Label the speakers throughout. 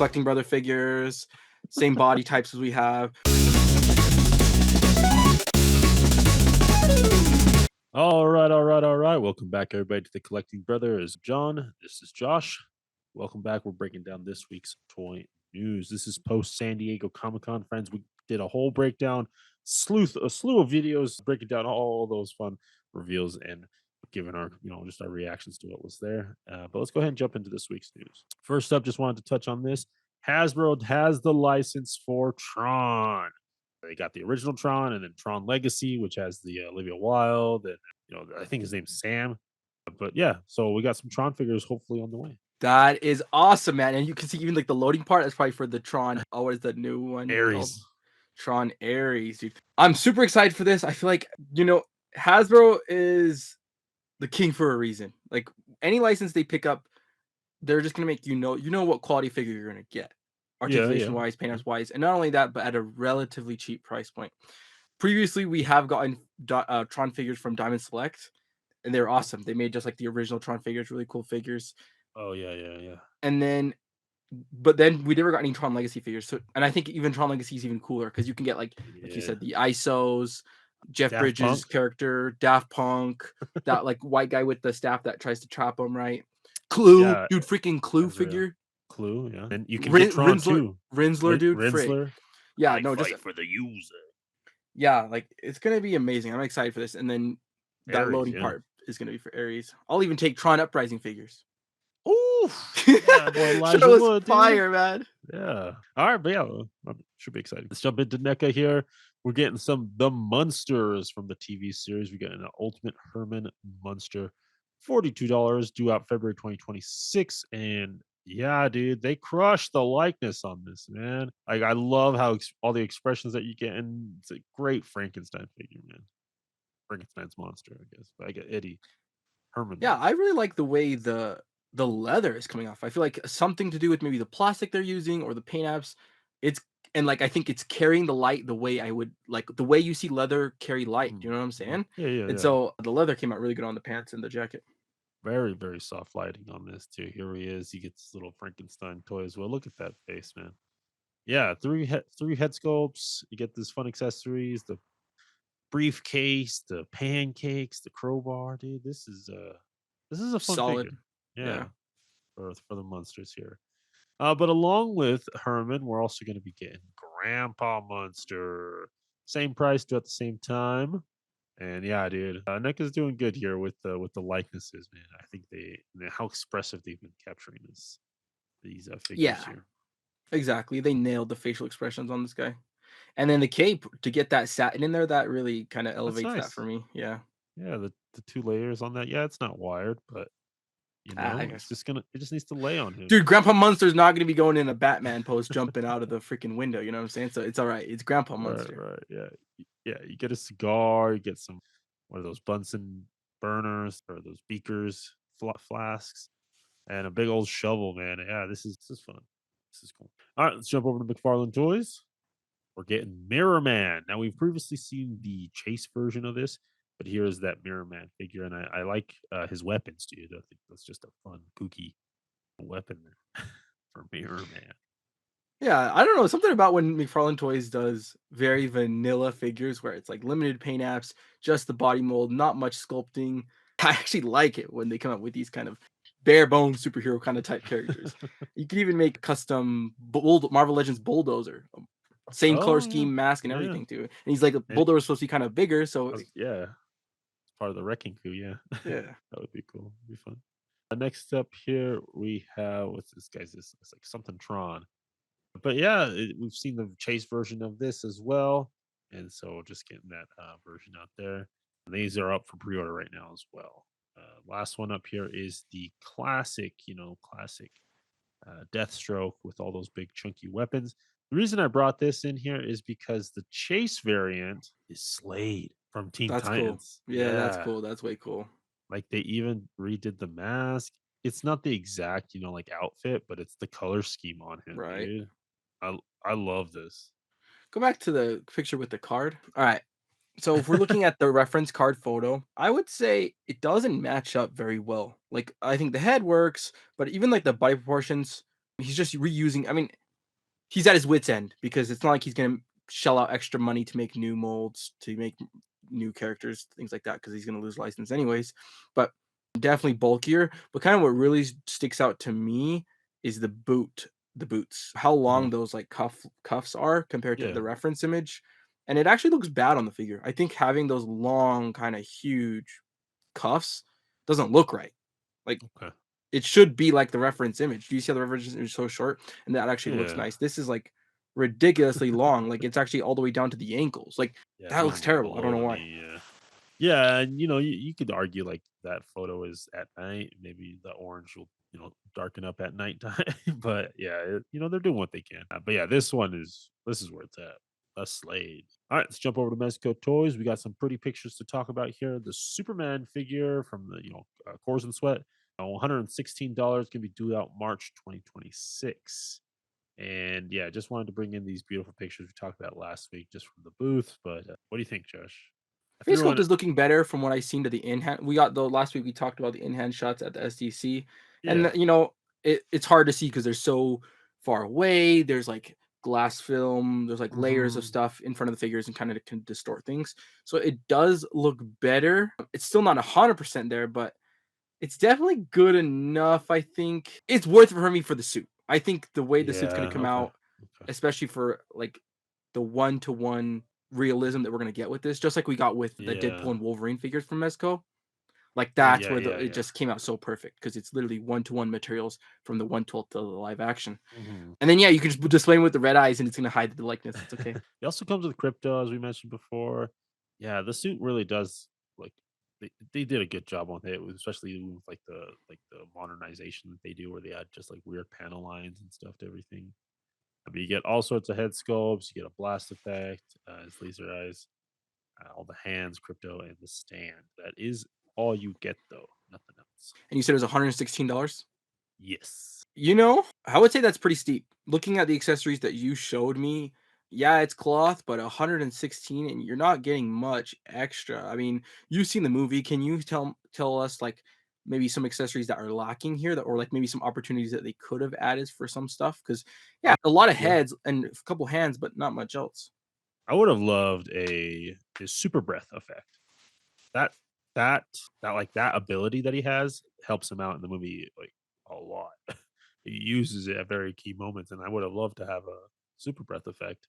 Speaker 1: collecting brother figures, same body types as we have.
Speaker 2: All right, all right, all right. Welcome back, everybody, to the Collecting Brothers. John, this is Josh. Welcome back. We're breaking down this week's toy news. This is post San Diego Comic-Con, friends. We did a whole breakdown, a slew of videos breaking down all those fun reveals and giving our, just our reactions to what was there. But let's go ahead and jump into this week's news. First up, just wanted to touch on this. Hasbro has the license for Tron. They got the original Tron and then Tron Legacy, which has the Olivia Wilde and I think his name's Sam. But yeah, so we got some Tron figures hopefully on the way.
Speaker 1: That is awesome, man. And you can see even like the loading part. That's probably for the Tron. Oh, what is the new one called?
Speaker 2: Ares.
Speaker 1: Tron Ares, dude. I'm super excited for this. I feel like Hasbro is the king for a reason. Like any license they pick up, they're just gonna make you know what quality figure you're gonna get, articulation wise, painters wise, and not only that, but at a relatively cheap price point. Previously, we have gotten Tron figures from Diamond Select, and they're awesome. They made just like the original Tron figures, really cool figures.
Speaker 2: Oh yeah.
Speaker 1: And then, but then we never got any Tron Legacy figures. So, and I think even Tron Legacy is even cooler because you can get like you said, the ISOs, Jeff
Speaker 2: Daft
Speaker 1: Bridges
Speaker 2: Punk.
Speaker 1: character, Daft Punk, that like white guy with the staff that tries to trap him, right? Clue, dude, freaking Clue figure.
Speaker 2: Clue, yeah. And you can get Tron too.
Speaker 1: Rinsler, dude.
Speaker 2: Rinsler.
Speaker 1: Yeah,
Speaker 2: like
Speaker 1: no,
Speaker 2: fight
Speaker 1: just
Speaker 2: for the user.
Speaker 1: Yeah, like it's gonna be amazing. I'm excited for this. And then that
Speaker 2: Ares,
Speaker 1: loading part is gonna be for Ares. I'll even take Tron Uprising figures.
Speaker 2: Ooh, yeah, boy, Elijah
Speaker 1: Show us
Speaker 2: Wood,
Speaker 1: fire, man.
Speaker 2: Yeah. All right, but yeah, should be exciting. Let's jump into NECA here. We're getting the Munsters from the TV series. We're getting an Ultimate Herman Munster, $42, due out February 2026. And yeah, dude, they crushed the likeness on this, man. Like, I love how all the expressions that you get, and it's a great Frankenstein figure, man. Frankenstein's monster, I guess. But I get Eddie Herman.
Speaker 1: Yeah, I really like the way the leather is coming off. I feel like something to do with maybe the plastic they're using or the paint apps. I think it's carrying the light the way I would like the way you see leather carry light. You know what I'm saying?
Speaker 2: Yeah.
Speaker 1: And so the leather came out really good on the pants and the jacket.
Speaker 2: Very, very soft lighting on this too. Here he is. He gets his little Frankenstein toy as well. Look at that face, man. Yeah, three head sculpts. You get these fun accessories, the briefcase, the pancakes, the crowbar, dude. This is a fun
Speaker 1: Solid.
Speaker 2: figure. Yeah. For the monsters here. But along with Herman, we're also going to be getting Grandpa Munster. Same price, due at the same time. And yeah, dude, NECA's doing good here with the likenesses, man. I think how expressive they've been capturing these figures here.
Speaker 1: Exactly. They nailed the facial expressions on this guy. And then the cape, to get that satin in there, that really kind of elevates that for me. Yeah.
Speaker 2: Yeah, the 2 layers on that. Yeah, it's not wired, but it just needs to lay on him.
Speaker 1: Dude, Grandpa Munster's not gonna be going in a Batman pose jumping out of the freaking window, you know what I'm saying? So it's all right. It's Grandpa Munster.
Speaker 2: Right. Yeah, you get a cigar, you get some one of those Bunsen burners or those beakers, flasks, and a big old shovel, man. Yeah, this is fun. This is cool. All right, let's jump over to McFarland Toys. We're getting Mirror Man. Now, we've previously seen the chase version of this, but here's that Mirror Man figure, and I like his weapons, dude. I think that's just a fun, kooky weapon for Mirror Man.
Speaker 1: Yeah, I don't know. Something about when McFarland Toys does very vanilla figures where it's like limited paint apps, just the body mold, not much sculpting. I actually like it when they come up with these kind of bare bones superhero kind of type characters. You could even make custom Marvel Legends Bulldozer. Same color scheme, mask, and everything too. And he's like, Bulldozer is supposed to be kind of bigger, so
Speaker 2: yeah, it's part of the Wrecking Crew. Yeah,
Speaker 1: yeah,
Speaker 2: that would be cool. It'd be fun. Next up here we have what's this guy's? It's like something Tron, but yeah, we've seen the chase version of this as well, and so just getting that version out there. And these are up for pre-order right now as well. Last one up here is the classic, Deathstroke with all those big chunky weapons. The reason I brought this in here is because the chase variant is Slade from Teen Titans.
Speaker 1: Cool. Yeah, that's cool. That's way cool.
Speaker 2: Like they even redid the mask. It's not the exact, outfit, but it's the color scheme on him.
Speaker 1: Right.
Speaker 2: Dude. I love this.
Speaker 1: Go back to the picture with the card. All right. So if we're looking at the reference card photo, I would say it doesn't match up very well. Like I think the head works, but even like the body proportions, He's just reusing. I mean, he's at his wit's end because it's not like he's gonna shell out extra money to make new molds, to make new characters, things like that, because he's gonna lose license anyways. But definitely bulkier. But kind of what really sticks out to me is the boots, how
Speaker 2: Uh-huh.
Speaker 1: long those like cuffs are compared to
Speaker 2: Yeah.
Speaker 1: the reference image. And it actually looks bad on the figure. I think having those long, kind of huge cuffs doesn't look right. Like
Speaker 2: Okay.
Speaker 1: it should be like the reference image. Do you see how the reference image is so short? And that actually looks
Speaker 2: Yeah.
Speaker 1: nice. This is like ridiculously long. Like it's actually all the way down to the ankles. Like
Speaker 2: Yeah.
Speaker 1: that looks
Speaker 2: Even like
Speaker 1: terrible. I don't
Speaker 2: below
Speaker 1: know
Speaker 2: the
Speaker 1: why.
Speaker 2: knee. Yeah. Yeah, and you could argue like that photo is at night. Maybe the orange will darken up at nighttime. But yeah, they're doing what they can. But yeah, this is where it's at. A Slade. All right, let's jump over to Mexico Toys. We got some pretty pictures to talk about here. The Superman figure from the Cores and Sweat, $116 can be due out March 2026. And yeah, just wanted to bring in these beautiful pictures we talked about last week just from the booth. But what do you think, Josh? I
Speaker 1: Face
Speaker 2: threw
Speaker 1: sculpt
Speaker 2: on
Speaker 1: is looking better from what I seen to the in hand. We got the last week we talked about the in hand shots at the SDC, and
Speaker 2: Yeah.
Speaker 1: it's hard to see because they're so far away. There's like glass film. There's like layers of
Speaker 2: Mhm.
Speaker 1: stuff in front of the figures and kind of can distort things. So it does look better. It's still not 100% there, but it's definitely good enough. I think it's worth it for me for the suit. I think the way the suit's gonna
Speaker 2: Yeah,
Speaker 1: come
Speaker 2: okay,
Speaker 1: out,
Speaker 2: okay.
Speaker 1: especially for like the one-to-one realism that we're gonna get with this, just like we got with the Deadpool
Speaker 2: Yeah.
Speaker 1: and Wolverine figures from Mezco. Like that's
Speaker 2: Yeah,
Speaker 1: where
Speaker 2: yeah,
Speaker 1: it
Speaker 2: yeah.
Speaker 1: just came out so perfect because it's literally one-to-one materials from the 1/12 to the live action.
Speaker 2: Mhm.
Speaker 1: And then yeah, you can just display him with the red eyes and it's gonna hide the likeness. It's okay.
Speaker 2: It also comes with crypto, as we mentioned before. Yeah, the suit really does like they did a good job on it, especially with like the modernization that they do where they add just like weird panel lines and stuff to everything. I mean, you get all sorts of head sculpts, you get a blast effect, his laser eyes, all the hands, crypto, and the stand. That is all you get though, nothing else.
Speaker 1: And you said it was $116?
Speaker 2: Yes.
Speaker 1: I would say that's pretty steep. Looking at the accessories that you showed me, yeah, it's cloth, but 116 and you're not getting much extra. I mean, you've seen the movie. Can you tell us like maybe some accessories that are lacking here that or like maybe some opportunities that they could have added for some stuff? Because yeah, a lot of
Speaker 2: Yeah.
Speaker 1: heads and a couple hands, but not much else.
Speaker 2: I would have loved a his super breath effect. That that that ability that he has helps him out in the movie like a lot. He uses it at very key moments, and I would have loved to have a super breath effect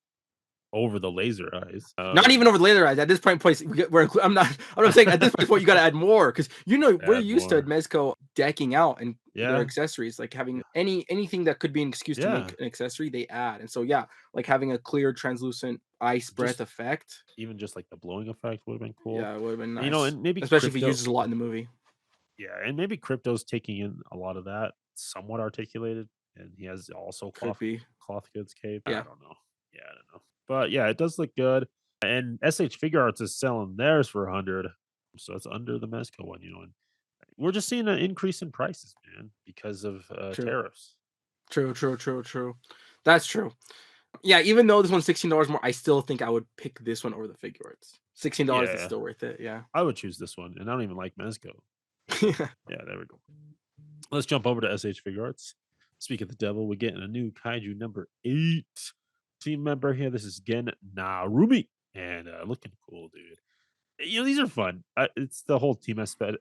Speaker 2: over the laser eyes.
Speaker 1: Not even over the laser eyes. At this point, I'm not saying at this point you got to add more because we're
Speaker 2: Add
Speaker 1: used to
Speaker 2: more.
Speaker 1: Mezco decking out and their
Speaker 2: Yeah,
Speaker 1: accessories, like
Speaker 2: yeah,
Speaker 1: having anything that could be an excuse to
Speaker 2: yeah.
Speaker 1: make an accessory, they add. And so yeah, like having a clear translucent ice breath
Speaker 2: Just
Speaker 1: effect,
Speaker 2: even just like the blowing effect would have been cool.
Speaker 1: yeah, it would have been
Speaker 2: And,
Speaker 1: nice,
Speaker 2: and maybe
Speaker 1: especially if he
Speaker 2: crypto.
Speaker 1: uses a lot in the movie.
Speaker 2: Yeah, and maybe crypto's taking in a lot of that, somewhat articulated, and he has also
Speaker 1: Could be,
Speaker 2: cloth goods cape. I
Speaker 1: yeah,
Speaker 2: don't know. Yeah, I don't know. But yeah, it does look good. And SH Figure Arts is selling theirs for 100. So it's under the Mezco one, and we're just seeing an increase in prices, man, because of
Speaker 1: true,
Speaker 2: tariffs.
Speaker 1: true. That's true. Yeah, even though this one's $16 more, I still think I would pick this one over the figure arts. $16 is
Speaker 2: Yeah,
Speaker 1: still worth it. Yeah.
Speaker 2: I would choose this one, and I don't even like Mezco.
Speaker 1: Yeah.
Speaker 2: Yeah, there we go. Let's jump over to SH Figure Arts. Speak of the devil, we're getting a new kaiju number 8 team member here. This is Gen Narumi, and looking cool, dude. These are fun. It's the whole team aspect,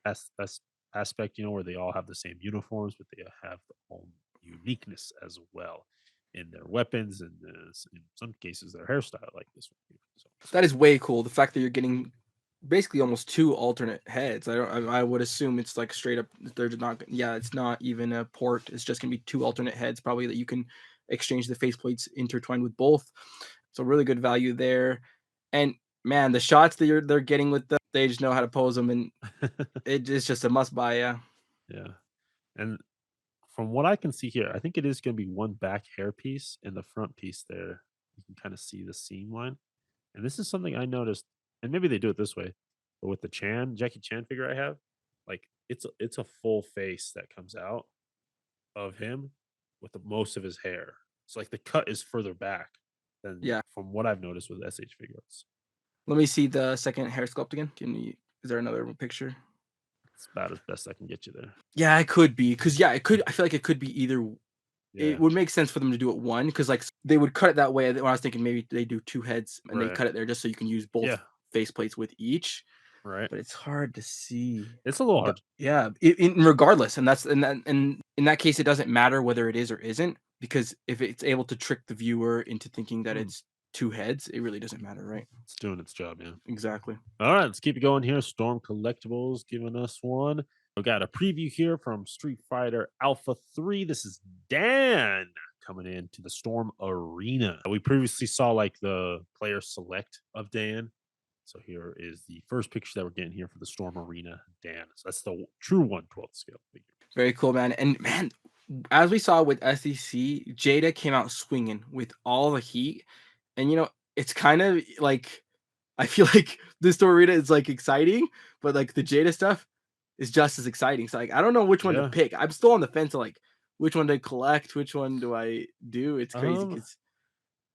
Speaker 2: where they all have the same uniforms, but they have their own uniqueness as well in their weapons and in some cases their hairstyle, like this one. So,
Speaker 1: That is way cool. The fact that you're getting basically almost two alternate heads. I would assume it's like straight up. They're just not. Yeah, it's not even a port. It's just gonna be two alternate heads, probably that you can exchange the faceplates intertwined with both. So really good value there. And man, the shots that they're getting with them, they just know how to pose them, and it's just a must buy. Yeah,
Speaker 2: yeah, and from what I can see here, I think it is going to be one back hair piece and the front piece there. You can kind of see the seam line. And this is something I noticed, and maybe they do it this way, but with the Jackie Chan figure I have, like it's a full face that comes out of him with most of his hair. So like the cut is further back than
Speaker 1: yeah.
Speaker 2: from what I've noticed with SH figures.
Speaker 1: Let me see the second hair sculpt again. Can you? Is there another picture?
Speaker 2: It's about as best I can get you there.
Speaker 1: Yeah, it could be because yeah, it could. I feel like it could be either it
Speaker 2: Yeah.
Speaker 1: would make sense for them to do it one because like they would cut it that way. When I was thinking maybe they do two heads and they
Speaker 2: Right.
Speaker 1: cut it there just so you can use both
Speaker 2: Yeah.
Speaker 1: face plates with each.
Speaker 2: Right.
Speaker 1: But it's hard to see.
Speaker 2: It's a little
Speaker 1: But
Speaker 2: hard.
Speaker 1: yeah, regardless, and in that case, it doesn't matter whether it is or isn't because if it's able to trick the viewer into thinking that
Speaker 2: Mm,
Speaker 1: it's two heads, it really doesn't matter, right?
Speaker 2: it's doing its job. Yeah.
Speaker 1: Exactly.
Speaker 2: All right, let's keep it going here. Storm Collectibles giving us one. We got a preview here from Street Fighter Alpha 3. This is Dan coming into the Storm Arena. We previously saw like the player select of Dan. So here is the first picture that we're getting here for the Storm Arena Dan. So that's the true 1/12 scale figure.
Speaker 1: Very cool, man. And man, as we saw with SEC, Jada came out swinging with all the heat, and it's kind of like I feel like this story is like exciting, but like the Jada stuff is just as exciting. So like I don't know which one to
Speaker 2: Yeah.
Speaker 1: pick. I'm still on the fence of like which one to collect, which one do I do? It's crazy
Speaker 2: Um,
Speaker 1: because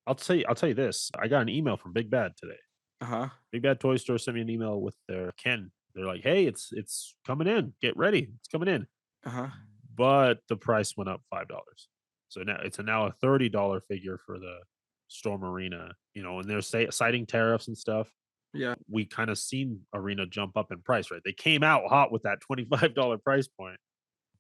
Speaker 2: I'll tell you this. I got an email from Big Bad today.
Speaker 1: uh-huh.
Speaker 2: Big Bad Toy Store sent me an email with their Ken. They're like, "Hey, it's coming in. Get ready. It's coming in."
Speaker 1: Uh-huh.
Speaker 2: But the price went up $5. So now it's now a $30 figure for the Storm Arena, and they're citing tariffs and stuff.
Speaker 1: Yeah.
Speaker 2: We kind of seen Arena jump up in price, right? They came out hot with that $25 price point,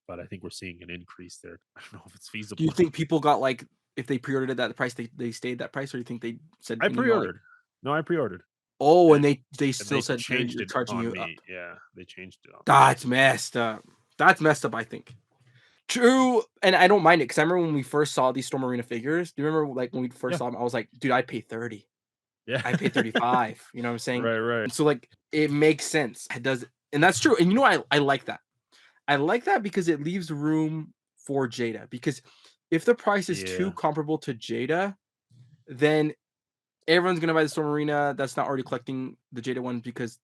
Speaker 2: but I think we're seeing an increase there. I don't know if it's
Speaker 1: Do you
Speaker 2: feasible.
Speaker 1: think people got like if they pre-ordered it at the price they stayed that price, or do you think they said
Speaker 2: I
Speaker 1: an email like,
Speaker 2: pre-ordered. No, I pre-ordered,
Speaker 1: oh, and
Speaker 2: and
Speaker 1: they
Speaker 2: and
Speaker 1: still
Speaker 2: they
Speaker 1: said
Speaker 2: changed
Speaker 1: they're
Speaker 2: it
Speaker 1: charging
Speaker 2: on
Speaker 1: you up?
Speaker 2: me. Yeah, they changed it on me.
Speaker 1: That's messed up. That's messed up, I think. True, and I don't mind it because I remember when we first saw these Storm Arena figures. Do you remember like when we first
Speaker 2: Yeah,
Speaker 1: saw them? I was like, dude, I'd pay 30.
Speaker 2: yeah,
Speaker 1: I pay 35. You know what I'm saying?
Speaker 2: right, right.
Speaker 1: And so like it makes sense. It does, and that's true. And I like that. I like that because it leaves room for Jada. Because if the price is too
Speaker 2: Yeah,
Speaker 1: comparable to Jada, then everyone's gonna buy the Storm Arena that's not already collecting the Jada ones because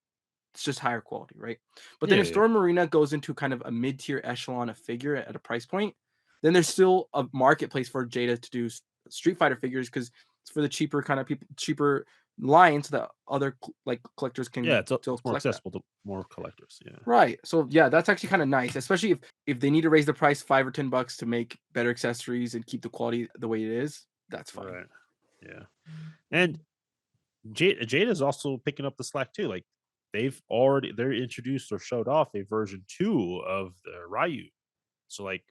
Speaker 1: it's just higher quality, right? But then
Speaker 2: yeah,
Speaker 1: if
Speaker 2: yeah.
Speaker 1: Storm Arena goes into kind of a mid-tier echelon of figure at a price point, then there's still a marketplace for Jada to do Street Fighter figures because it's for the cheaper kind of people, cheaper lines that other like collectors
Speaker 2: Yeah,
Speaker 1: can
Speaker 2: it's
Speaker 1: still
Speaker 2: more
Speaker 1: collect that.
Speaker 2: accessible to more collectors. Yeah,
Speaker 1: Right. So yeah, that's actually kind of nice, especially if they need to raise the price $5 or $10 to make better accessories and keep the quality the way it is. That's fine.
Speaker 2: right. Yeah, and Jade is also picking up the slack too. Like they're introduced or showed off a version 2 of the Ryu. So like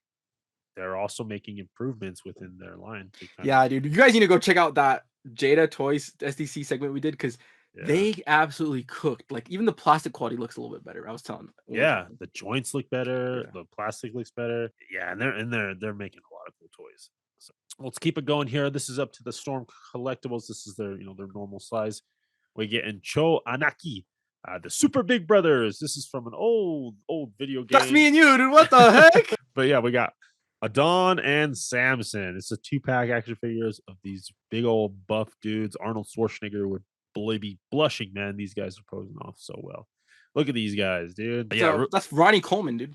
Speaker 2: they're also making improvements within their line to kind of
Speaker 1: Yeah, dude, you guys need to go check out that Jada Toys SDC segment we did because
Speaker 2: yeah.
Speaker 1: they absolutely cooked. Like even the plastic quality looks a little bit better. I was telling when we were
Speaker 2: Yeah,
Speaker 1: talking.
Speaker 2: the joints look better,
Speaker 1: Yeah.
Speaker 2: the plastic looks better. Yeah, and they're making a lot of cool toys. So let's keep it going here. This is up to the Storm Collectibles. This is their normal size. We get in Cho Anaki, the Super Big Brothers. This is from an old video
Speaker 1: That's
Speaker 2: game.
Speaker 1: me and you, dude. What the heck?
Speaker 2: But yeah, we got Adon and Samson. It's a 2-pack action figures of these big old buff dudes. Arnold Schwarzenegger would be blushing, man. These guys are posing off so well. Look at these guys, dude. Yeah,
Speaker 1: That's Ronnie Coleman, dude.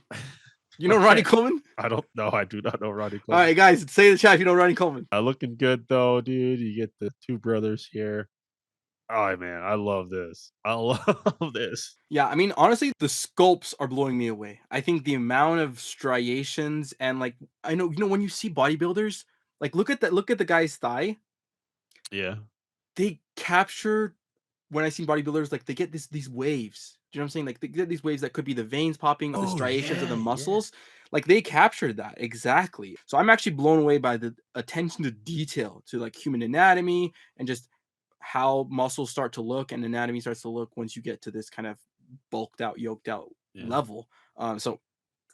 Speaker 1: You know Ronnie
Speaker 2: okay.
Speaker 1: Coleman?
Speaker 2: I don't know. I do not know Roddy
Speaker 1: All
Speaker 2: Coleman.
Speaker 1: right, guys, say in the chat if you know Ronnie Coleman.
Speaker 2: Looking good though, dude. You get the two brothers here. Oh man, I love this. I love this.
Speaker 1: Yeah, I mean, honestly, the sculpts are blowing me away. I think the amount of striations and like I know, when you see bodybuilders, like look at the guy's thigh.
Speaker 2: Yeah.
Speaker 1: They capture when I see bodybuilders, like they get these waves. Do you know what I'm saying? Like they get these waves that could be the veins popping or the
Speaker 2: Oh
Speaker 1: striations of
Speaker 2: yeah,
Speaker 1: the
Speaker 2: yeah.
Speaker 1: muscles. Like they captured that exactly. So I'm actually blown away by the attention to detail to like human anatomy and just how muscles start to look and anatomy starts to look once you get to this kind of bulked out, yoked out
Speaker 2: Yeah.
Speaker 1: level. So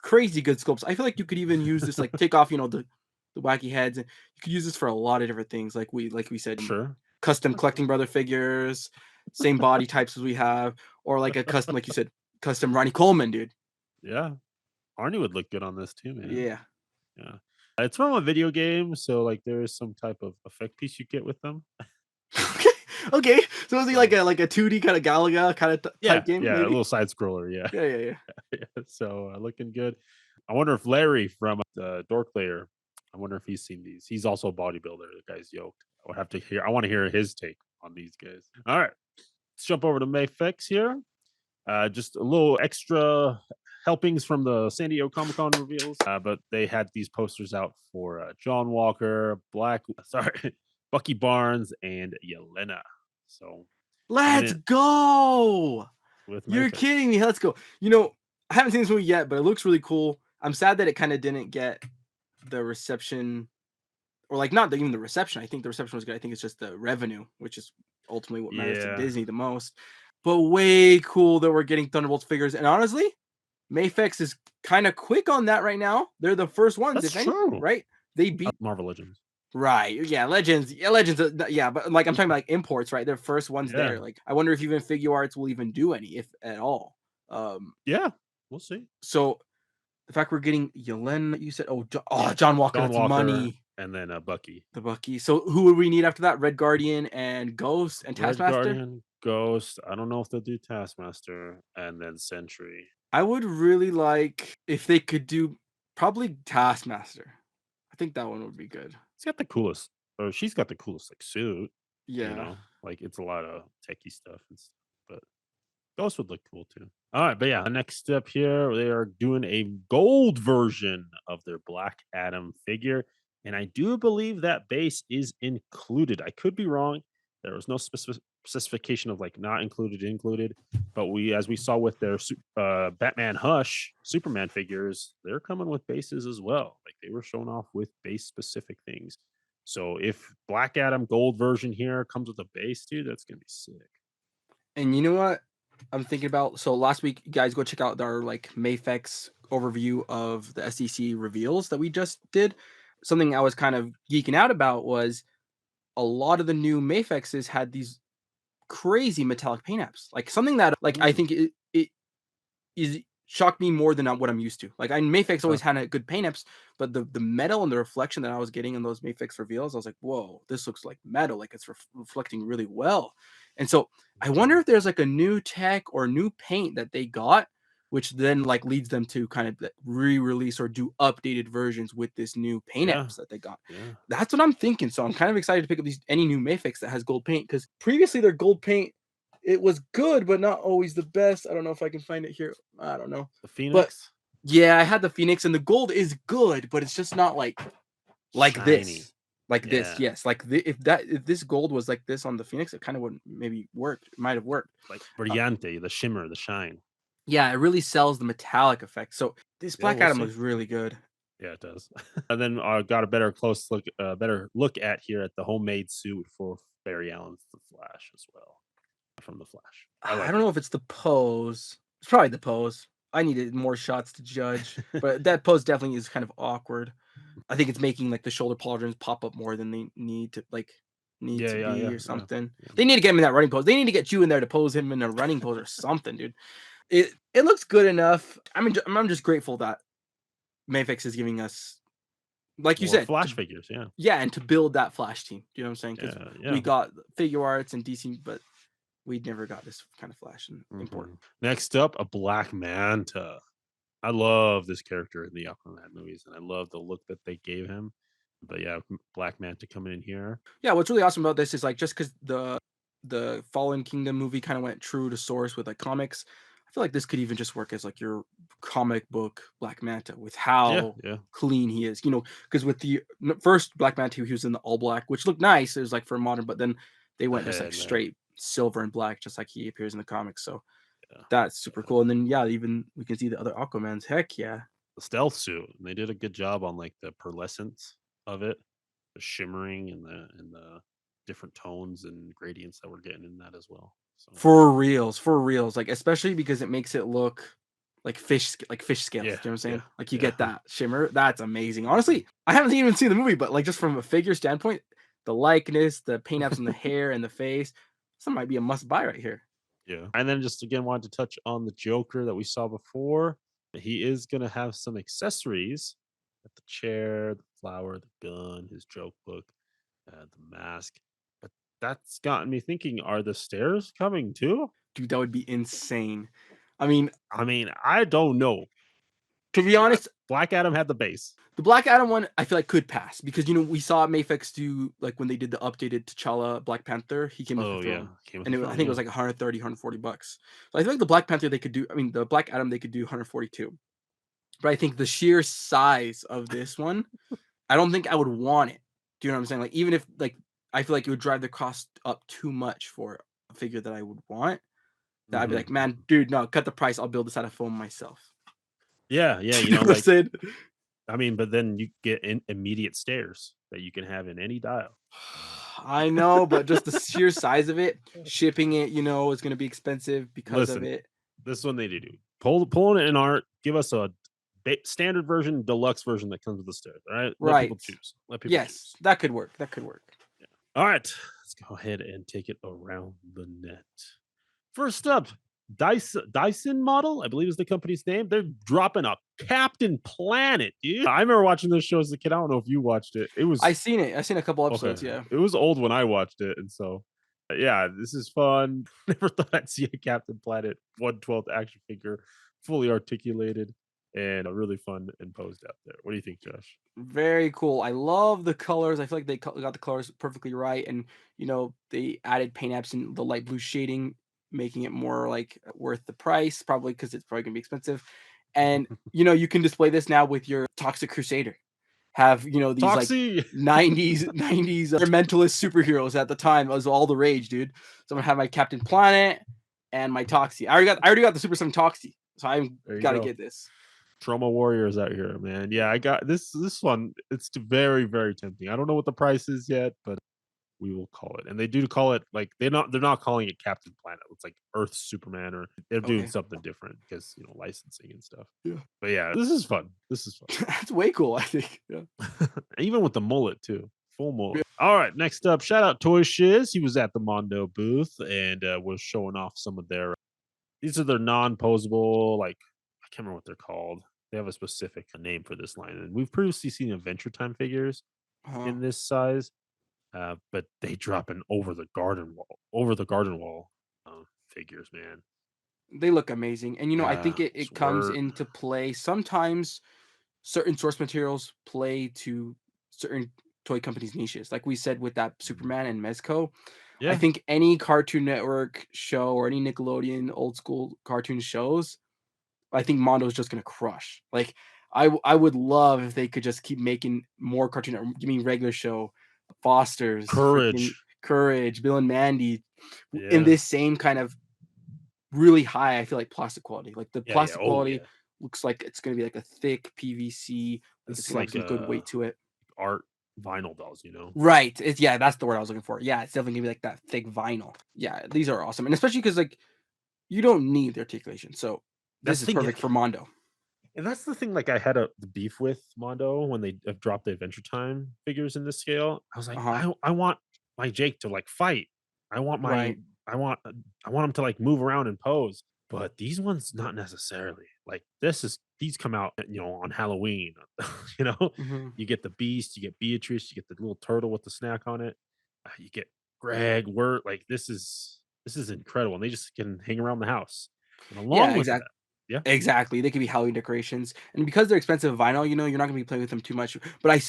Speaker 1: crazy good sculpts. I feel like you could even use this, like take off, the wacky heads. And you could use this for a lot of different things. Like we said,
Speaker 2: Sure.
Speaker 1: custom
Speaker 2: Okay.
Speaker 1: collecting brother figures, same body types as we have, or like a custom, like you said, custom Ronnie Coleman, dude.
Speaker 2: Yeah. Arnie would look good on this too, man.
Speaker 1: Yeah.
Speaker 2: Yeah. It's from a video game, so like there is some type of effect piece you get with them.
Speaker 1: Okay. Okay. So is he like
Speaker 2: So
Speaker 1: a 2D kind of Galaga kind of
Speaker 2: yeah,
Speaker 1: type game,
Speaker 2: yeah, a
Speaker 1: maybe?
Speaker 2: little side scroller, yeah.
Speaker 1: Yeah, yeah, yeah.
Speaker 2: Yeah. So looking good. I wonder if Larry from Dork Layer, I wonder if he's seen these. He's also a bodybuilder. The guy's yoked. I would have to hear. I want to hear his take on these guys. All right, let's jump over to Mayfix here. Just a little extra helpings from the San Diego Comic-Con reveals, but they had these posters out for John Walker, sorry, Bucky Barnes, and Yelena. So coming
Speaker 1: Let's
Speaker 2: in
Speaker 1: go.
Speaker 2: with
Speaker 1: You're
Speaker 2: Maplex.
Speaker 1: kidding me. Let's go. I haven't seen this movie yet, but it looks really cool. I'm sad that it kind of didn't get the reception, or like not even the reception. I think the reception was good. I think it's just the revenue, which is ultimately what matters to
Speaker 2: Yeah,
Speaker 1: Disney the most. But way cool that we're getting Thunderbolts figures. And honestly, Mayfex is kind of quick on that right now. They're the first ones,
Speaker 2: that's
Speaker 1: if any,
Speaker 2: true.
Speaker 1: right? They beat
Speaker 2: Marvel Legends.
Speaker 1: right. Yeah, Legends. Yeah, Legends. Yeah, but like I'm talking about like imports, right? They're first ones
Speaker 2: Yeah,
Speaker 1: there. Like I wonder if even Figure Arts will even do any, if at all.
Speaker 2: yeah, we'll see.
Speaker 1: So the fact we're getting Yelen, you said, John Walker,
Speaker 2: John
Speaker 1: that's
Speaker 2: Walker
Speaker 1: money.
Speaker 2: and then Bucky.
Speaker 1: The Bucky. So who would we need after that? Red Guardian and Ghost and
Speaker 2: Red
Speaker 1: Taskmaster?
Speaker 2: Guardian, Ghost. I don't know if they'll do Taskmaster, and then Sentry.
Speaker 1: I would really like if they could do probably Taskmaster. I think that one would be good.
Speaker 2: He's got the coolest, or she's got the coolest like suit.
Speaker 1: Yeah.
Speaker 2: Like it's a lot of techie stuff and stuff. But those would look cool too. All right, but yeah, next step here, they are doing a gold version of their Black Adam figure, and I do believe that base is included. I could be wrong. There was no specification of like not included, but as we saw with their Batman Hush Superman figures, they're coming with bases as well. Like they were shown off with base specific things. So if Black Adam gold version here comes with a base, dude, that's gonna be sick.
Speaker 1: And you know what? I'm thinking about, so last week, you guys go check out our like Mayfex overview of the SEC reveals that we just did. Something I was kind of geeking out about was a lot of the new Mayfexes had these crazy metallic paint apps. Like something that like I
Speaker 2: Mm,
Speaker 1: think it is shocked me more than what I'm used to. Like I Mayfix always
Speaker 2: okay.
Speaker 1: had a good paint apps, but the metal and the reflection that I was getting in those Mayfix reveals, I was like, whoa, this looks like metal. Like it's reflecting really well. And so I wonder
Speaker 2: Mhm.
Speaker 1: if there's like a new tech or new paint that they got, which then like leads them to kind of re-release or do updated versions with this new paint
Speaker 2: Yeah,
Speaker 1: apps that they got.
Speaker 2: yeah.
Speaker 1: That's what I'm thinking. So I'm kind of excited to pick up these any new Mayfix that has gold paint, because previously their gold paint, it was good, but not always the best. I don't know if I can find it here. I don't know.
Speaker 2: The
Speaker 1: But
Speaker 2: Phoenix,
Speaker 1: yeah, I had the Phoenix and the gold is good, but it's just not like
Speaker 2: shiny.
Speaker 1: this. Like this,
Speaker 2: Yeah,
Speaker 1: yes. Like if this gold was like this on the Phoenix, it kind of would maybe work. It might have worked.
Speaker 2: like
Speaker 1: Uh,
Speaker 2: brillante, the shimmer, the shine.
Speaker 1: yeah, it really sells the metallic effect. So this
Speaker 2: Yeah,
Speaker 1: Black
Speaker 2: we'll
Speaker 1: Adam
Speaker 2: see.
Speaker 1: looks really good.
Speaker 2: Yeah, it does. And then I got a better look at here at the homemade suit for Barry Allen's The Flash as well from The Flash. I
Speaker 1: I
Speaker 2: like
Speaker 1: don't
Speaker 2: it.
Speaker 1: know if it's the pose. It's probably the pose. I needed more shots to judge, but that pose definitely is kind of awkward. I think it's making like the shoulder pauldrons pop up more than they need
Speaker 2: Yeah,
Speaker 1: to
Speaker 2: yeah,
Speaker 1: be
Speaker 2: yeah,
Speaker 1: or
Speaker 2: yeah,
Speaker 1: something.
Speaker 2: yeah.
Speaker 1: They need to get him in that running pose. They need to get you in there to pose him in a running pose or something, dude. It looks good enough. I'm just grateful that Mayfix is giving us, like you
Speaker 2: More
Speaker 1: said,
Speaker 2: Flash
Speaker 1: to
Speaker 2: figures. Yeah,
Speaker 1: yeah, and to build that Flash team. You know what I'm saying? Because
Speaker 2: yeah,
Speaker 1: we
Speaker 2: yeah.
Speaker 1: got figure arts and DC, but we never got this kind of Flash in import.
Speaker 2: Next up, a Black Manta. I love this character in the Aquaman movies, and I love the look that they gave him. But yeah, Black Manta coming in here.
Speaker 1: Yeah, what's really awesome about this is like just because the Fallen Kingdom movie kind of went true to source with like comics, I feel like this could even just work as like your comic book Black Manta with
Speaker 2: Yeah,
Speaker 1: how
Speaker 2: yeah.
Speaker 1: clean he is. Because with the first Black Manta, he was in the all black, which looked nice. It was like for modern, but then they
Speaker 2: The
Speaker 1: went just like
Speaker 2: head, man.
Speaker 1: straight silver and black, just like he appears in the comics. So
Speaker 2: Yeah,
Speaker 1: that's super
Speaker 2: yeah.
Speaker 1: cool. And then yeah, even we can see the other Aquamans. Heck yeah.
Speaker 2: The stealth suit. And they did a good job on like the pearlescence of it, the shimmering and the different tones and gradients that we're getting in that as well. So
Speaker 1: For reals, like, especially because it makes it look like fish scales,
Speaker 2: yeah,
Speaker 1: do you know what I'm
Speaker 2: yeah,
Speaker 1: saying? Like, you
Speaker 2: yeah.
Speaker 1: get that shimmer, that's amazing.
Speaker 2: Mhm.
Speaker 1: Honestly, I haven't even seen the movie, but, like, just from a figure standpoint, the likeness, the paint apps on the hair and the face, this might be a must buy right here.
Speaker 2: Yeah. And then just again wanted to touch on the Joker that we saw before. He is gonna have some accessories at the chair, the flower, the gun, his joke book, the mask. But that's gotten me thinking, are the stairs coming too?
Speaker 1: Dude, that would be insane. I mean,
Speaker 2: I mean, I don't know.
Speaker 1: To be honest,
Speaker 2: Black Adam had the base.
Speaker 1: the Black Adam one, I feel like could pass because we saw Mayfix do like when they did the updated T'Challa Black Panther, he came with the
Speaker 2: Oh yeah,
Speaker 1: throne,
Speaker 2: came with
Speaker 1: and
Speaker 2: the
Speaker 1: I
Speaker 2: throne.
Speaker 1: think it
Speaker 2: Yeah.
Speaker 1: was like 130, $140. So I feel like the Black Panther they could do. I mean, the Black Adam they could do 142. But I think the sheer size of this one, I don't think I would want it. Do you know what I'm saying? Like even if like I feel like it would drive the cost up too much for a figure that I would want. That I'd be
Speaker 2: Mhm.
Speaker 1: like, man, dude, no, cut the price. I'll build this out of foam myself.
Speaker 2: Yeah, yeah.
Speaker 1: You know what I'm
Speaker 2: Like
Speaker 1: saying?
Speaker 2: I mean, but then you get immediate stairs that you can have in any dial.
Speaker 1: I know, but just the sheer size of it, shipping it, is gonna be expensive because of
Speaker 2: Listen,
Speaker 1: it.
Speaker 2: this is what they need to do. Pull it in art. Give us a standard version, deluxe version that comes with the stairs. All right, let people
Speaker 1: Right.
Speaker 2: choose. Let people
Speaker 1: Yes,
Speaker 2: choose.
Speaker 1: that could work. That could work.
Speaker 2: All right, let's go ahead and take it around the net. First up, Dyson model, I believe is the company's name. They're dropping a Captain Planet, dude. I remember watching this show as a kid. I don't know if you watched it. It was
Speaker 1: I seen it. I seen a couple
Speaker 2: okay.
Speaker 1: episodes, yeah.
Speaker 2: It was old when I watched it, and so yeah, this is fun. Never thought I'd see a Captain Planet 1/12 action figure, fully articulated and really fun and posed out there. What do you think, Josh?
Speaker 1: Very cool. I love the colors. I feel like they got the colors perfectly right, and they added paint apps and the light blue shading, making it more like worth the price. Probably because it's probably gonna be expensive, and you can display this now with your Toxic Crusader. Have these like
Speaker 2: Toxie.
Speaker 1: 90s mentalist superheroes at the time was all the rage, dude. So I'm gonna have my Captain Planet and my Toxie. I already got the Super Seven Toxie, so I'm
Speaker 2: There you
Speaker 1: gotta
Speaker 2: go.
Speaker 1: get this.
Speaker 2: Trauma warriors out here, man. Yeah, I got this one. It's very, very tempting. I don't know what the price is yet, but we will call it. And they do call it like they're not calling it Captain Planet. It's like Earth Superman, or they're doing
Speaker 1: Okay.
Speaker 2: something different because licensing and stuff.
Speaker 1: Yeah.
Speaker 2: But yeah, this is fun. This is fun.
Speaker 1: That's way cool, I think. Yeah.
Speaker 2: Even with the mullet too. Full
Speaker 1: Yeah.
Speaker 2: mullet. All right, next up, shout out Toy Shiz. He was at the Mondo booth and was showing off some of their these are their non-posable, like I can't remember what they're called. They have a specific name for this line. And we've previously seen Adventure Time figures
Speaker 1: Uh-huh.
Speaker 2: in this size. But they drop an over the garden wall figures, man.
Speaker 1: They look amazing. And I think it comes
Speaker 2: Squirt.
Speaker 1: into play sometimes certain source materials play to certain toy companies' niches. Like we said with that
Speaker 2: Mhm.
Speaker 1: Superman and Mezco. I
Speaker 2: Yeah,
Speaker 1: think any Cartoon Network show or any Nickelodeon old school cartoon shows, I think Mondo's just gonna crush. Like I would love if they could just keep making more Cartoon Network. Give me regular show, Foster's, freaking
Speaker 2: courage.
Speaker 1: Courage, Bill and Mandy, in
Speaker 2: Yeah,
Speaker 1: this same kind of really high. I feel like plastic quality. Like the
Speaker 2: yeah, yeah.
Speaker 1: plastic
Speaker 2: Oh
Speaker 1: quality
Speaker 2: yeah.
Speaker 1: looks like it's gonna be like a thick PVC. Like
Speaker 2: This
Speaker 1: it's
Speaker 2: is
Speaker 1: gonna have
Speaker 2: like
Speaker 1: some good weight to it.
Speaker 2: art vinyl dolls.
Speaker 1: Right. Yeah, that's the word I was looking for. Yeah, it's definitely gonna be like that thick vinyl. Yeah, these are awesome. And especially because like you don't need the articulation. So
Speaker 2: That's
Speaker 1: this
Speaker 2: the
Speaker 1: is
Speaker 2: thing, yeah,
Speaker 1: perfect for Mondo.
Speaker 2: and that's the thing. Like I had the beef with Mondo when they have dropped the Adventure Time figures in this scale. I was like,
Speaker 1: Uh-huh.
Speaker 2: I want my Jake to like fight. I want my
Speaker 1: Right.
Speaker 2: I want I want him to like move around and pose. But these ones not necessarily. Like these come out on Halloween. you know,
Speaker 1: Mhm.
Speaker 2: you get the Beast, you get Beatrice, you get the little turtle with the snack on it. You get Greg. Wirt. Like this is incredible, and they just can hang around the house. And
Speaker 1: Yeah,
Speaker 2: along with that, yeah.
Speaker 1: exactly. They could be Halloween decorations. And because they're expensive vinyl, you're not gonna be playing with them too much. But I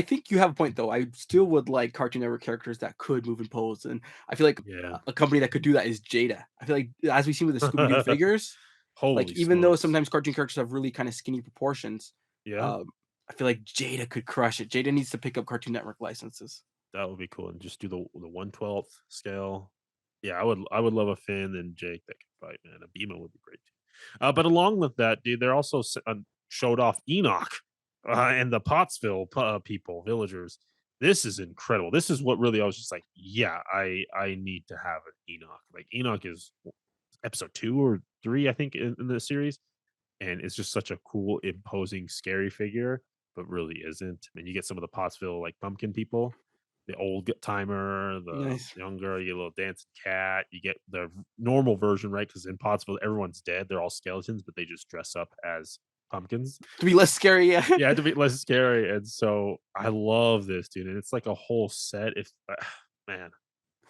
Speaker 1: think you have a point though. I still would like Cartoon Network characters that could move and pose. And I feel like
Speaker 2: Yeah.
Speaker 1: a company that could do that is Jada. I feel like as we've seen with the Scooby Doo figures, like
Speaker 2: Holy
Speaker 1: even though
Speaker 2: smokes.
Speaker 1: sometimes cartoon characters have really kind of skinny proportions,
Speaker 2: Yeah,
Speaker 1: um, I feel like Jada could crush it. Jada needs to pick up Cartoon Network licenses.
Speaker 2: that would be cool, and just do the 1/12 scale. Yeah, I would love a Finn and Jake that could fight, man. A Beemo would be great too. But along with that, dude, they're also showed off Enoch and the Pottsville people, villagers. This is incredible. This is what really I was just like, yeah, I need to have an Enoch. Like Enoch is episode 2 or 3, I think, in the series, and it's just such a cool, imposing, scary figure, but really isn't. And you get some of the Pottsville like pumpkin people, the old timer, the
Speaker 1: Nice.
Speaker 2: younger, you get a little dancing cat. You get the normal version, right? Because in Pottsville, everyone's dead. They're all skeletons, but they just dress up as pumpkins.
Speaker 1: To be less scary, yeah.
Speaker 2: Yeah, to be less scary. And so I love this, dude. And it's like a whole set. If man,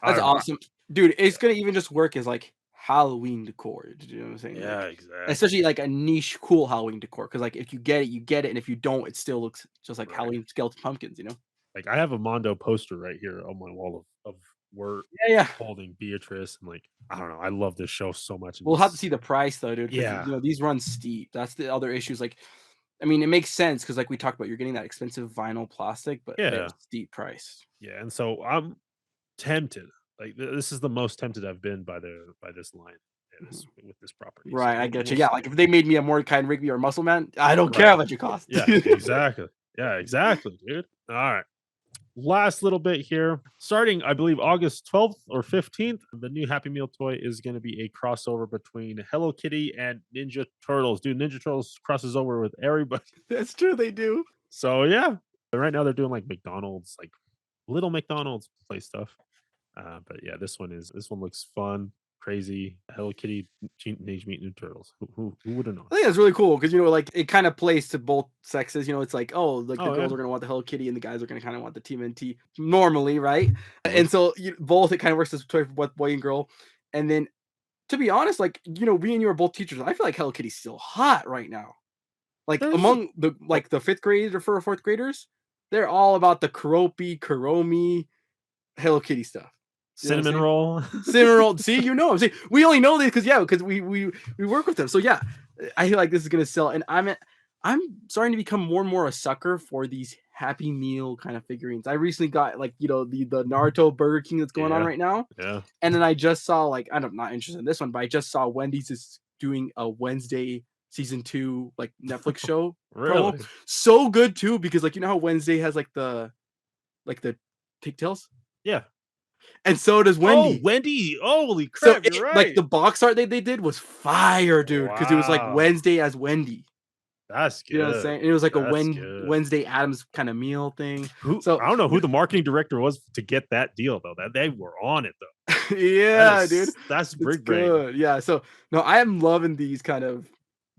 Speaker 2: I
Speaker 1: That's
Speaker 2: don't know.
Speaker 1: awesome. Dude, it's gonna even just work as like Halloween decor. You know what I'm saying?
Speaker 2: Yeah,
Speaker 1: Like,
Speaker 2: exactly.
Speaker 1: especially like a niche, cool Halloween decor. Because like if you get it, you get it, and if you don't, it still looks just like
Speaker 2: Right.
Speaker 1: Halloween skeleton pumpkins. You know?
Speaker 2: Like I have a Mondo poster right here on my wall of we're
Speaker 1: Yeah, yeah.
Speaker 2: holding Beatrice and like I don't know. I love this show so much and
Speaker 1: We'll have to
Speaker 2: this
Speaker 1: see the price though, dude, because
Speaker 2: yeah.
Speaker 1: these run steep. That's the other issues. Like, I mean, it makes sense because like we talked about, you're getting that expensive vinyl plastic, but they're
Speaker 2: Yeah.
Speaker 1: steep price.
Speaker 2: Yeah. And so I'm tempted. Like this is the most tempted I've been by this line
Speaker 1: Mhm.
Speaker 2: is with this property. So
Speaker 1: Right, I get
Speaker 2: we'll
Speaker 1: you. Yeah,
Speaker 2: see.
Speaker 1: like if they made me a Mordecai and Rigby or Muscle Man, I don't care
Speaker 2: Right.
Speaker 1: how much it costs.
Speaker 2: Yeah, exactly. Yeah, exactly, dude. All right. Last little bit here. Starting, I believe, August 12th or 15th, the new Happy Meal toy is going to be a crossover between Hello Kitty and Ninja Turtles. Dude, Ninja Turtles crosses over with everybody.
Speaker 1: That's true, they do.
Speaker 2: So, yeah. But right now, they're doing like McDonald's, like little McDonald's play stuff. But yeah, this one looks fun, crazy. Hello Kitty, Teenage Mutant Ninja Turtles. Who would have known?
Speaker 1: I think that's really cool because like it kind of plays to both sexes. It's like, oh, like the
Speaker 2: Oh,
Speaker 1: girls
Speaker 2: yeah.
Speaker 1: are gonna want the Hello Kitty and the guys are gonna kind of want the TMNT normally, right?
Speaker 2: Totally.
Speaker 1: And so both it kind of works as a toy for both boy and girl. And then to be honest, like we and you are both teachers. I feel like Hello Kitty's still hot right now. Like
Speaker 2: There's
Speaker 1: among
Speaker 2: oh,
Speaker 1: the fifth grade or fourth graders, they're all about the Kuromi Hello Kitty stuff. You know what I'm
Speaker 2: cinnamon
Speaker 1: saying?
Speaker 2: roll.
Speaker 1: Cinnamon. See, I'm saying we only know this because we work with them. So yeah, I feel like this is gonna sell, and I'm starting to become more and more a sucker for these Happy Meal kind of figurines. I recently got like the Naruto Burger King that's going on
Speaker 2: Yeah.
Speaker 1: right now,
Speaker 2: Yeah.
Speaker 1: and then I just saw like I'm not interested in this one, but I just saw Wendy's is doing a Wednesday season 2 like Netflix show promo.
Speaker 2: Really?
Speaker 1: So good too because like how Wednesday has like the pigtails,
Speaker 2: Yeah.
Speaker 1: and so does
Speaker 2: Oh,
Speaker 1: Wendy.
Speaker 2: Wendy. Holy
Speaker 1: So
Speaker 2: crap, you're
Speaker 1: like
Speaker 2: right.
Speaker 1: the box art they did was fire, dude, because it was like
Speaker 2: Wow.
Speaker 1: Wednesday as Wendy.
Speaker 2: That's
Speaker 1: You know what I'm
Speaker 2: good.
Speaker 1: saying? And it was like a
Speaker 2: That's good.
Speaker 1: Wednesday Adams kind of meal thing.
Speaker 2: Who
Speaker 1: So
Speaker 2: I don't know who the marketing director was to get that deal though. That they were on it though.
Speaker 1: yeah, dude,
Speaker 2: That's
Speaker 1: it's
Speaker 2: big brain.
Speaker 1: good. Yeah. So no, I am loving these kind of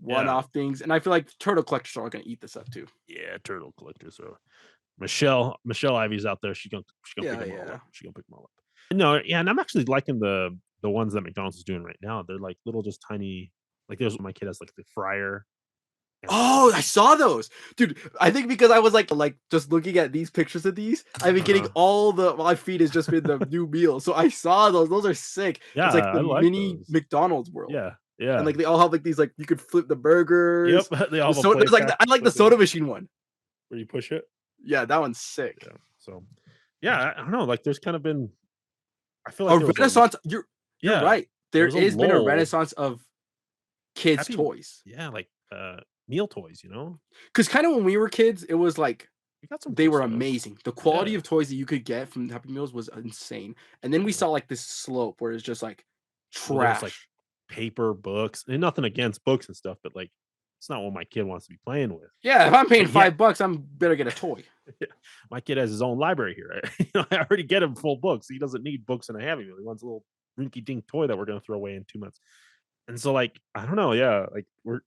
Speaker 2: Yeah.
Speaker 1: one-off things, and I feel like turtle collectors are gonna eat this up too.
Speaker 2: Yeah, turtle collectors. So Michelle Ivy's out there. She gonna pick
Speaker 1: Yeah,
Speaker 2: them all
Speaker 1: yeah.
Speaker 2: up. She gonna pick them all up. No, yeah, and I'm actually liking the ones that McDonald's is doing right now. They're like little, just tiny. Like there's my kid has like the fryer and like
Speaker 1: Oh, I saw those, dude. I think because I was like just looking at these pictures of these, I've been getting
Speaker 2: uh
Speaker 1: all my feed has just been the new meal. So I saw those. Those are sick.
Speaker 2: yeah,
Speaker 1: It's like the
Speaker 2: I like
Speaker 1: mini
Speaker 2: those.
Speaker 1: McDonald's world,
Speaker 2: Yeah,
Speaker 1: and
Speaker 2: yeah.
Speaker 1: like they all have like these like you could flip the
Speaker 2: Yep.
Speaker 1: burgers.
Speaker 2: They all
Speaker 1: The
Speaker 2: have a
Speaker 1: soda.
Speaker 2: play
Speaker 1: There's like
Speaker 2: pack
Speaker 1: I like the
Speaker 2: built in
Speaker 1: soda machine one.
Speaker 2: where you push it.
Speaker 1: Yeah, that one's sick.
Speaker 2: Yeah. So yeah, I don't know. Like there's kind of been I feel like
Speaker 1: A
Speaker 2: there was a
Speaker 1: renaissance. You're
Speaker 2: yeah,
Speaker 1: right.
Speaker 2: there
Speaker 1: There
Speaker 2: was a
Speaker 1: has been a
Speaker 2: lull.
Speaker 1: renaissance of kids
Speaker 2: Happy
Speaker 1: toys.
Speaker 2: yeah, like meal toys, you know?
Speaker 1: Because kind of when we were kids, it was like
Speaker 2: We got some
Speaker 1: they
Speaker 2: cool
Speaker 1: were
Speaker 2: stuff.
Speaker 1: amazing. The quality
Speaker 2: Yeah.
Speaker 1: of toys that you could get from Happy Meals was insane. And then we
Speaker 2: Yeah.
Speaker 1: saw like this slope where it's just like
Speaker 2: Well, there's like
Speaker 1: trash.
Speaker 2: paper books and nothing against books and stuff, but like it's not what my kid wants to be playing with.
Speaker 1: Yeah, if I'm paying
Speaker 2: Like, yeah,
Speaker 1: $5, I'm better get a toy.
Speaker 2: my kid has his own library here. I already get him full books. He doesn't need books and a Happy Meal. He wants a little rinky dink toy that we're gonna throw away in 2 months. And so, like, I don't know, yeah, like we're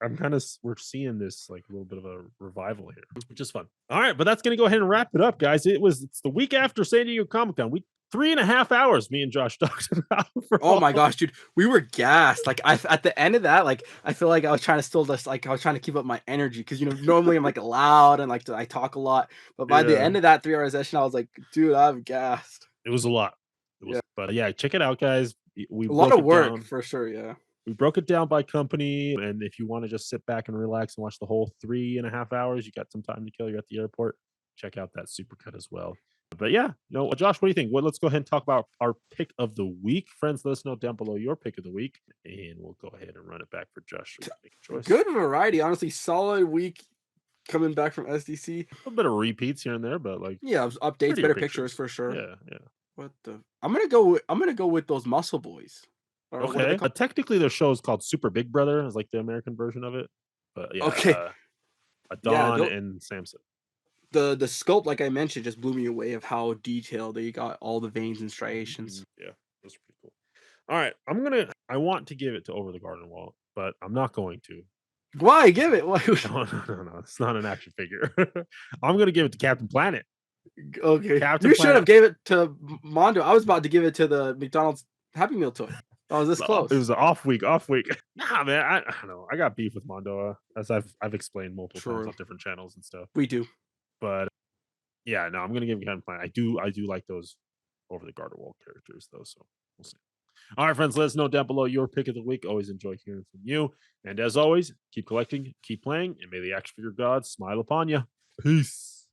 Speaker 2: seeing this like a little bit of a revival here, which is fun. All right, but that's gonna go ahead and wrap it up, guys. It's the week after San Diego Comic Con. We 3.5 hours, me and Josh talked about for
Speaker 1: Oh
Speaker 2: all.
Speaker 1: my gosh, dude, we were gassed. Like I at the end of that, like I feel like I was trying to still just like I was trying to keep up my energy because normally I'm like loud and like I talk a lot, but by the
Speaker 2: Yeah,
Speaker 1: end of that 3 hour session, I was like, dude, I'm gassed.
Speaker 2: it was a lot. It
Speaker 1: Yeah,
Speaker 2: was, but yeah, check it out, guys. We
Speaker 1: a lot
Speaker 2: broke
Speaker 1: of
Speaker 2: it
Speaker 1: work
Speaker 2: down.
Speaker 1: for sure. Yeah.
Speaker 2: We broke it down by company, and if you want to just sit back and relax and watch the whole 3.5 hours, you got some time to kill. You're at the airport. Check out that supercut as well. But yeah, Josh, what do you think? Well, let's go ahead and talk about our pick of the week. Friends, let us know down below your pick of the week, and we'll go ahead and run it back for Josh. So make a choice.
Speaker 1: Good variety, honestly. Solid week coming back from SDC.
Speaker 2: A little bit of repeats here and there, but like
Speaker 1: Yeah, updates,
Speaker 2: prettier
Speaker 1: better pictures
Speaker 2: pictures.
Speaker 1: for sure.
Speaker 2: Yeah, yeah.
Speaker 1: What the? I'm gonna go with those muscle boys. Or what are they
Speaker 2: Okay.
Speaker 1: called?
Speaker 2: Technically, their show is called Super Big Brother, is like the American version of it. But yeah,
Speaker 1: Okay, yeah.
Speaker 2: Adon and Samson.
Speaker 1: The sculpt, like I mentioned, just blew me away of how detailed they got all the veins and striations.
Speaker 2: Yeah, those are pretty cool. All right, I want to give it to Over the Garden Wall, but I'm not going to.
Speaker 1: Why give it? Why?
Speaker 2: No. It's not an action figure. I'm gonna give it to Captain Planet.
Speaker 1: Okay,
Speaker 2: Captain
Speaker 1: you should have
Speaker 2: Planet.
Speaker 1: gave it to Mondo. I was about to give it to the McDonald's Happy Meal toy. Oh, this
Speaker 2: It
Speaker 1: close.
Speaker 2: was an off week, off week. Nah, man, I don't know. I got beef with Mondo, as I've explained multiple times
Speaker 1: True.
Speaker 2: on different channels and stuff.
Speaker 1: We do.
Speaker 2: But yeah, no, I'm gonna give Ken Plan. I do like those over the Garter Wall characters though, so we'll see. All right, friends, let us know down below your pick of the week. Always enjoy hearing from you. And as always, keep collecting, keep playing, and may the action figure gods smile upon you. Peace.